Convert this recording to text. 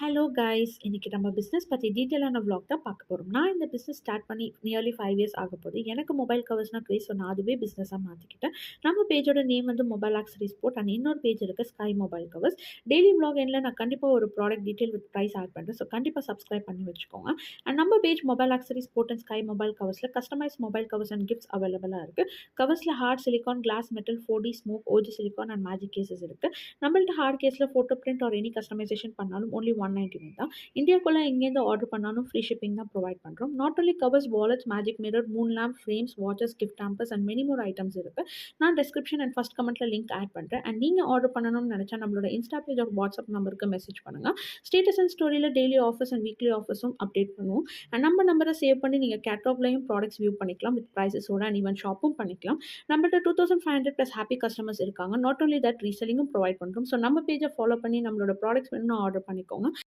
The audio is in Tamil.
Hello guys! இன்னைக்கு நம்ம பிசினஸ் பத்தி டீட்டெயிலான விளாக் தான் பார்க்க போறோம். நான் இந்த பிசினஸ் ஸ்டார்ட் பண்ணி நியர்லி 5 இயர்ஸ் ஆகப்போகுது. எனக்கு மொபைல் கவர்ஸ்னா கிரேஸ். ஸோ நான் அதுவே பிசினஸா மாத்திக்கிட்டேன். நம்ம பேஜோட நேம் வந்து மொபைல் ஆக்சஸரீஸ் ஸ்போர்ட் அண்ட் இன்னொரு பேஜ் இருக்கு sky mobile covers. Daily vlog எண்ட்ல நான் கண்டிப்பா ஒரு product detail with price add பண்றேன். ஸோ கண்டிப்பா சப்ஸ்கிரைப் பண்ணி வச்சுக்கோங்க. அண்ட் நம்ம page mobile accessories sport and sky mobile கவர்ஸ்ல customize mobile covers and gifts அவைலபிளா இருக்கு. கவர்ஸ்ல hard silicone, glass metal, 4D smoke, OG silicone and magic cases இருக்கு. நம்மள்ட்ட ஹார்ட் கேஸ்ல photo print or any customization பண்ணாலும் only 199 தான். இந்தியாக்குள்ள எங்கேருந்து ஆர்டர் பண்ணாலும் ஃப்ரீ ஷிப்பிங் தான் ப்ரொவைட் பண்ணுறோம். Not only covers, wallets, magic mirror, moon lamp, frames, watches, gift hampers and many more items இருக்கு. நான் டிஸ்கிரிப்ஷன் அண்ட் ஃபர்ஸ்ட் கமெண்ட்ல லிங்க் ஆட் பண்ணுறேன். அண்ட் நீங்கள் ஆர்டர் பண்ணணும்னு நினச்சா நம்மளோட இன்ஸ்டா பேஜ் ஒரு வாட்ஸ்அப் நம்பருக்கு மெசேஜ் பண்ணுங்க. ஸ்டேட்டஸ் அண்ட் ஸ்டோரியில் டெய்லி ஆஃபர்ஸ் அண்ட் வீக்லி ஆஃபர்ஸும் அப்டேட் பண்ணுவோம். அண்ட் நம்ம நம்பரை சேவ் பண்ணி நீங்கள் கேட்லாக்லையும் ப்ராடக்ட்ஸ் வியூ பண்ணிக்கலாம் வித் ப்ரைஸஸோட அண்ட் ஈவன் ஷாப்பும் பண்ணிக்கலாம். நம்மள்ட்ட 2500 ப்ளஸ் ஹாப்பி கஸ்டமர்ஸ் இருக்காங்க. நாட் ஒன்லி தட் ரீசெல்லிங்கும் ப்ரொவைட் பண்ணுறோம். ஸோ நம்ம பேஜை ஃபாலோ பண்ணி நம்மளோட ப்ராடக்ட்ஸ் வேணும்னு ஆர்டர் பண்ணிக்கோங்க.